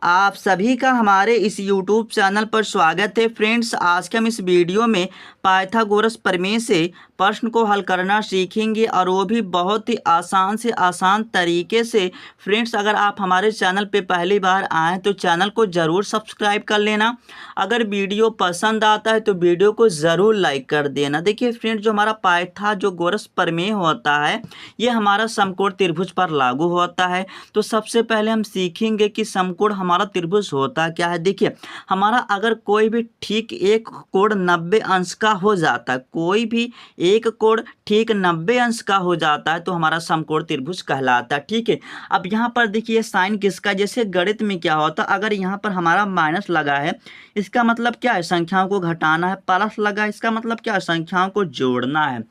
आप सभी का हमारे इस YouTube चैनल पर स्वागत है। फ्रेंड्स, आज के हम इस वीडियो में पाइथागोरस प्रमेय से प्रश्न को हल करना सीखेंगे और वो भी बहुत ही आसान से आसान तरीके से। फ्रेंड्स, अगर आप हमारे चैनल पे पहली बार आएँ तो चैनल को ज़रूर सब्सक्राइब कर लेना। अगर वीडियो पसंद आता है तो वीडियो को ज़रूर लाइक कर देना। देखिए फ्रेंड्स, जो हमारा पाइथागोरस प्रमेय होता है ये हमारा समकोण त्रिभुज पर लागू होता है। तो सबसे पहले हम सीखेंगे कि समकोण हमारा त्रिभुज होता क्या है। देखिए, हमारा अगर कोई भी ठीक एक कोण 90 अंश का हो जाता है, कोई भी एक कोण ठीक 90 अंश का हो जाता है तो हमारा समकोण त्रिभुज कहलाता है। ठीक है, अब यहाँ पर देखिए साइन किसका, जैसे गणित में क्या होता है, अगर यहाँ पर हमारा माइनस लगा है इसका मतलब क्या है, संख्याओं को घटाना है। प्लस लगा है इसका मतलब क्या है, संख्याओं को जोड़ना है।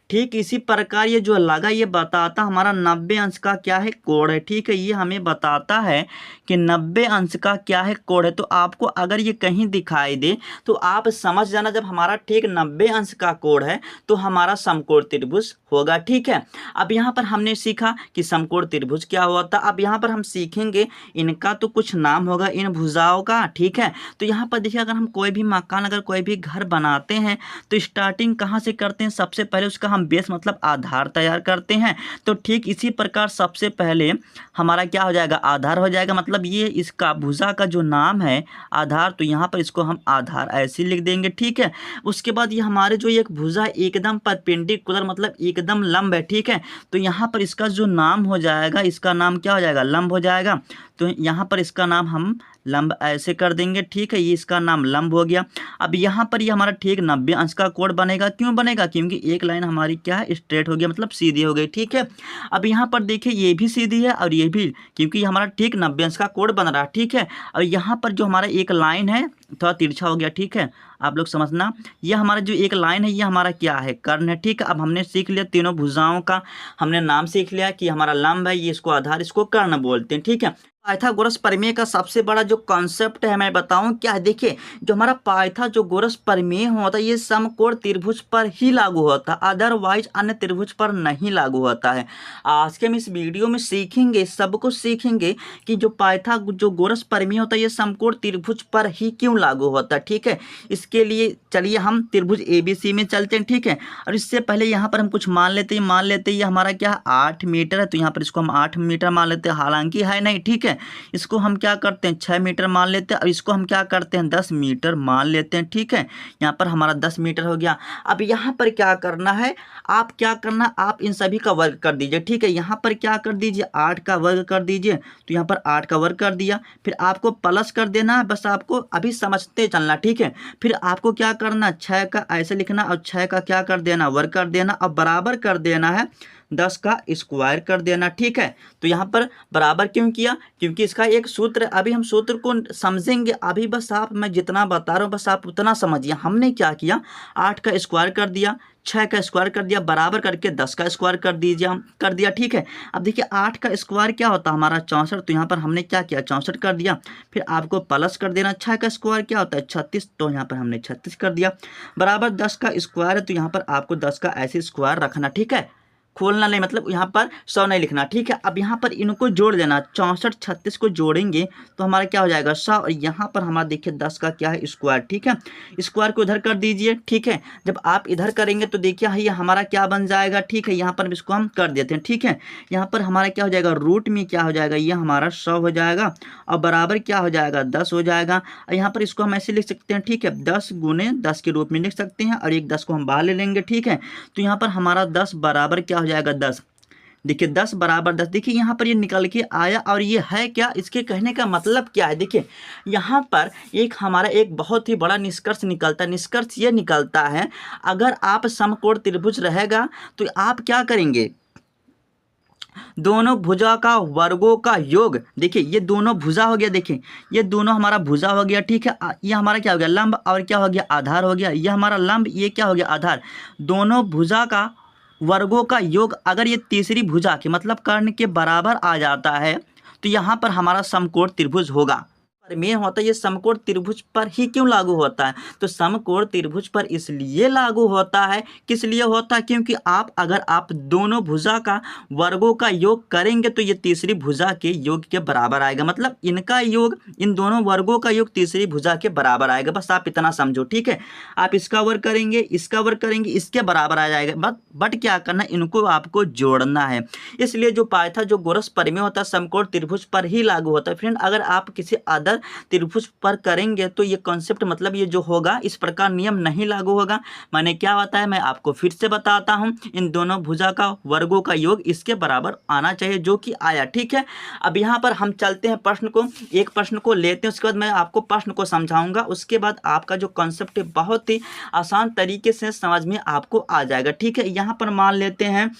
ठीक इसी प्रकार ये जो लगा ये बताता हमारा 90 अंश का क्या है, कोण है। ठीक है, ये हमें बताता है कि 90 अंश का क्या है, कोण है। तो आपको अगर ये कहीं दिखाई दे तो आप समझ जाना जब हमारा ठीक 90 अंश का कोण है तो हमारा समकोण त्रिभुज होगा। ठीक है, अब यहाँ पर हमने सीखा कि समकोण त्रिभुज क्या होता। अब यहाँ पर हम सीखेंगे इनका तो कुछ नाम होगा इन भुजाओं का। ठीक है, तो यहाँ पर देखिए अगर हम कोई भी मकान, अगर कोई भी घर बनाते हैं तो स्टार्टिंग कहाँ से करते हैं, सबसे पहले उसका हम बेस मतलब आधार तैयार करते हैं। तो ठीक इसी प्रकार सबसे पहले हमारा क्या हो जाएगा, आधार हो जाएगा। मतलब ये इसका भुजा का जो नाम है आधार, तो यहाँ पर इसको हम आधार ऐसे लिख देंगे। ठीक है, उसके बाद ये हमारे जो एक भुजा एकदम परपेंडिकुलर मतलब एकदम लंब है। ठीक है, तो यहाँ पर इसका जो नाम हो जाएगा, इसका नाम क्या हो जाएगा, लंब हो जाएगा। तो यहाँ पर इसका नाम हम लंब ऐसे कर देंगे। ठीक है, ये इसका नाम लंब हो गया। अब यहाँ पर ये हमारा ठीक 90 अंश का कोण बनेगा। क्यों बनेगा, क्योंकि एक लाइन हमारी क्या है, स्ट्रेट हो गया मतलब सीधी हो गई। ठीक है, अब यहाँ पर देखिए ये भी सीधी है और ये भी, क्योंकि हमारा ठीक 90 अंश का कोण बन रहा है। ठीक है, और यहाँ पर जो हमारा एक लाइन है थोड़ा तिरछा हो गया। ठीक है, आप लोग समझना, ये हमारा जो एक लाइन है ये हमारा क्या है, कर्ण है। ठीक है, अब हमने सीख लिया तीनों भुजाओं का, हमने नाम सीख लिया कि हमारा लंब है, ये इसको आधार, इसको कर्ण बोलते हैं। ठीक है, पाइथागोरस प्रमेय का सबसे बड़ा जो कॉन्सेप्ट है मैं बताऊं क्या है। देखिए, जो हमारा पाइथागोरस प्रमेय होता है ये समकोण त्रिभुज पर ही लागू होता है, अदरवाइज अन्य त्रिभुज पर नहीं लागू होता है। आज के हम इस वीडियो में सीखेंगे, सब कुछ सीखेंगे कि जो पाइथागोरस प्रमेय होता है ये समकोण त्रिभुज पर ही क्यों लागू होता है। ठीक है, इसके लिए चलिए हम त्रिभुज ABC में चलते हैं। ठीक है, और इससे पहले यहाँ पर हम कुछ मान लेते हैं ये हमारा क्या है, 8 मीटर है। तो यहाँ पर इसको हम 8 मीटर मान लेते हैं, हालांकि है नहीं। ठीक है, इसको हम क्या करते हैं 6 मीटर मान लेते हैं और इसको हम क्या करते हैं 10 मीटर मान लेते हैं। ठीक है, यहाँ पर हमारा 10 मीटर हो गया। अब यहाँ पर क्या करना है, आप क्या करना, आप इन सभी का वर्ग कर दीजिए। ठीक है, यहाँ पर क्या कर दीजिए 8 का वर्ग कर दीजिए। तो यहाँ पर 8 का वर्ग कर दिया, फिर आपको प्लस कर देना है, बस आपको अभी समझते चलना। ठीक है, फिर आपको क्या करना 6 का ऐसे लिखना और 6 का क्या कर देना, वर्ग कर देना और बराबर कर देना है 10 का स्क्वायर कर देना। ठीक है, तो यहाँ पर बराबर क्यों किया, क्योंकि इसका एक सूत्र, अभी हम सूत्र को समझेंगे। अभी बस आप, मैं जितना बता रहा हूँ बस आप उतना समझिए। हमने क्या किया, 8 का स्क्वायर कर दिया, 6 का स्क्वायर कर दिया, बराबर करके 10 का स्क्वायर कर दीजिए, हम कर दिया। ठीक है, अब देखिए 8 का स्क्वायर क्या होता है हमारा 64, तो यहाँ पर हमने क्या किया 64 कर दिया। फिर आपको प्लस कर देना, 6 का स्क्वायर क्या होता है 36, तो यहाँ पर हमने 36 कर दिया, बराबर 10 का स्क्वायर है। तो यहाँ पर आपको 10 का ऐसे स्क्वायर रखना। ठीक है, खोलना नहीं, मतलब यहाँ पर 100 नहीं लिखना। ठीक है, अब यहाँ पर इनको जोड़ देना, 64 36 को जोड़ेंगे तो हमारा क्या हो जाएगा 100, और यहाँ पर हमारा देखिए 10 का क्या है स्क्वायर। ठीक है, स्क्वायर को इधर कर दीजिए। ठीक है, जब आप इधर करेंगे तो देखिए ये हमारा क्या बन जाएगा। ठीक है, यहाँ पर इसको हम कर देते हैं। ठीक है, यहाँ पर हमारा क्या हो जाएगा, रूट में क्या हो जाएगा, ये हमारा 100 हो जाएगा और बराबर क्या हो जाएगा 10 हो जाएगा। और यहाँ पर इसको हम ऐसे लिख सकते हैं। ठीक है, 10 गुने 10 के रूप में लिख सकते हैं और एक 10 को हम बाहर ले लेंगे। ठीक है, तो यहाँ पर हमारा 10 बराबर क्या हो जाएगा 10। देखिए 10 बराबर 10, देखिए यहाँ पर ये निकल के आया और ये है क्या, इसके कहने का मतलब क्या है। देखिए यहाँ पर एक हमारा एक बहुत ही बड़ा निष्कर्ष निकलता है। निष्कर्ष ये निकलता है, अगर आप समकोण त्रिभुज रहेगा तो आप क्या करेंगे, दोनों भुजा का वर्गों का योग, देखिए ये दोनों भुजा हो गया, देखिए ये दोनों हमारा भुजा हो गया। ठीक है, ये हमारा क्या हो गया लंब और क्या हो गया आधार हो गया। ये हमारा लंब, ये क्या हो गया आधार, दोनों भुजा का वर्गों का योग अगर ये तीसरी भुजा के मतलब कर्ण के बराबर आ जाता है तो यहाँ पर हमारा समकोण त्रिभुज होगा। प्रमेय होता है ये समकोण त्रिभुज पर ही क्यों लागू होता है? तो समकोण त्रिभुज पर इसलिए लागू होता है, किस लिए होता है? क्योंकि अगर आप दोनों भुजा का वर्गों का योग करेंगे तो ये तीसरी भुजा के योग के बराबर आएगा। मतलब इनका योग, इन दोनों वर्गों का योग तीसरी भुजा के बराबर आएगा। बस आप इतना समझो, ठीक है। आप इसका वर्ग करेंगे, इसका वर्ग करेंगे, इसके बराबर आ जाएगा। बट क्या करना, इनको आपको जोड़ना है। इसलिए जो पाइथागोरस प्रमेय होता है समकोण त्रिभुज पर ही लागू होता है। फ्रेंड, अगर आप किसी अदर त्रिभुज पर करेंगे तो ये कॉन्सेप्ट, मतलब ये जो होगा, इस प्रकार नियम नहीं लागू होगा। मैंने क्या बताया, मैं आपको फिर से बताता हूं। इन दोनों भुजा का वर्गों का योग इसके बराबर आना चाहिए, जो कि आया, ठीक है। अब यहाँ पर हम चलते हैं प्रश्न को, एक प्रश्न को लेते हैं, उसके बाद मैं आपको प्रश्न को समझाऊंगा। उसके बाद आपका जो कॉन्सेप्ट है बहुत ही आसान तरीके से समझ में आपको आ जाएगा, ठीक है। यहाँ पर मान लेते हैं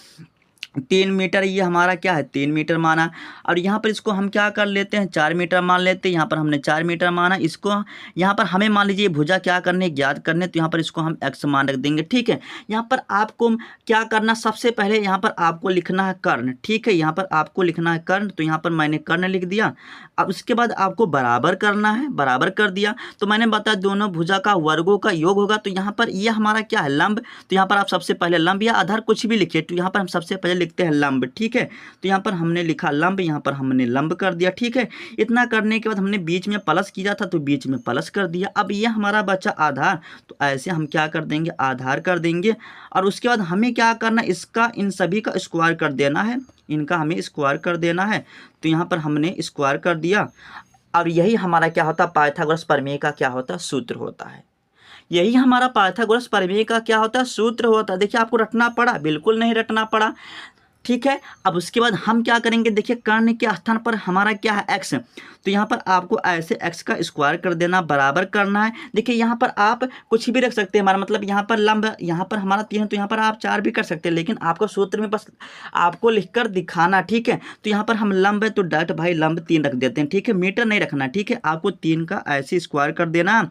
3 मीटर, ये हमारा क्या है 3 मीटर माना। और यहाँ पर इसको हम क्या कर लेते हैं 4 मीटर मान लेते हैं। यहाँ पर हमने 4 मीटर माना, इसको यहाँ पर हमें मान लीजिए भुजा क्या करने, ज्ञात करने, तो यहाँ पर इसको हम x मान रख देंगे, ठीक है। यहाँ पर आपको क्या करना, सबसे पहले यहाँ पर आपको लिखना है कर्ण, ठीक है। यहाँ पर आपको लिखना है कर्ण, तो यहाँ पर मैंने कर्ण लिख दिया। अब उसके बाद आपको बराबर करना है, बराबर कर दिया। तो मैंने बताया दोनों भुजा का वर्गों का योग होगा। तो यहाँ पर यह हमारा क्या है, लंब। तो यहाँ पर आप सबसे पहले लंब या आधार कुछ भी लिखिए, तो यहाँ पर हम सबसे पहले लिखते हैं लंब, ठीक है। तो यहाँ पर हमने लिखा लंब, यहाँ पर हमने लंब कर दिया, ठीक है। इतना करने के बाद हमने बीच में प्लस किया था, तो बीच में प्लस कर दिया। अब यह हमारा बचा आधार, तो ऐसे हम क्या कर देंगे, आधार कर देंगे। और उसके बाद हमें क्या करना, इसका इन सभी का स्क्वायर कर देना है, इनका हमें स्क्वायर कर देना है। तो यहाँ पर हमने स्क्वायर कर दिया। और यही हमारा क्या होता है, पाइथागोरस प्रमेय का क्या होता है, सूत्र होता है। यही हमारा पाइथागोरस प्रमेय का क्या होता है, सूत्र होता है। देखिए, आपको रटना पड़ा, बिल्कुल नहीं रटना पड़ा, ठीक है। अब उसके बाद हम क्या करेंगे, देखिए कर्ण के स्थान पर हमारा क्या है, x। तो यहाँ पर आपको ऐसे x का स्क्वायर कर देना, बराबर करना है। देखिए यहाँ पर आप कुछ भी रख सकते हैं, हमारा मतलब यहाँ पर लंब, यहाँ पर हमारा 3 है, तो यहाँ पर आप 4 भी कर सकते हैं, लेकिन आपको सूत्र में बस आपको लिखकर दिखाना, ठीक है। तो यहाँ पर हम लंब है तो डायरेक्ट भाई लंब 3 रख देते हैं, ठीक है। मीटर नहीं रखना, ठीक है। आपको 3 का ऐसे स्क्वायर कर देना,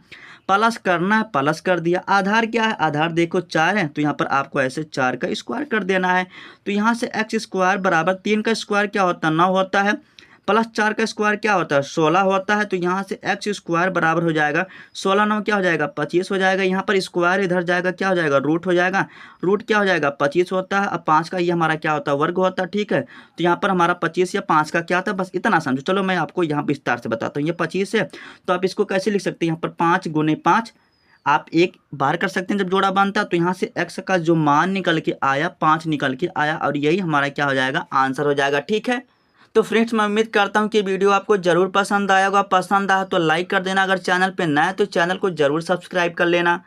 प्लस करना है, प्लस कर दिया। आधार क्या है, आधार देखो 4 है, तो यहाँ पर आपको ऐसे 4 का स्क्वायर कर देना है। तो यहाँ से x स्क्वायर बराबर 3 का स्क्वायर क्या होता है, 9 होता है, प्लस 4 का स्क्वायर क्या होता है, 16 होता है। तो यहाँ से x स्क्वायर बराबर हो जाएगा 16, 9 क्या हो जाएगा, 25 हो जाएगा। यहाँ पर स्क्वायर इधर जाएगा, क्या हो जाएगा, रूट हो जाएगा। रूट क्या हो जाएगा, 25 होता है। अब 5 का ये हमारा क्या होता है, वर्ग होता है, ठीक है। तो यहाँ पर हमारा 25 या 5 का क्या होता है, बस इतना समझो। चलो मैं आपको यहाँ विस्तार से बताता हूँ। ये 25 है, तो आप इसको कैसे लिख सकते हैं, यहाँ पर 5 गुने 5 आप एक बार कर सकते हैं जब जोड़ा बनता है। तो यहाँ से x का जो मान निकल के आया, 5 निकल के आया, और यही हमारा क्या हो जाएगा, आंसर हो जाएगा, ठीक है। तो फ्रेंड्स, मैं उम्मीद करता हूँ कि वीडियो आपको जरूर पसंद आया होगा। पसंद आया तो लाइक कर देना, अगर चैनल पे नया है तो चैनल को जरूर सब्सक्राइब कर लेना।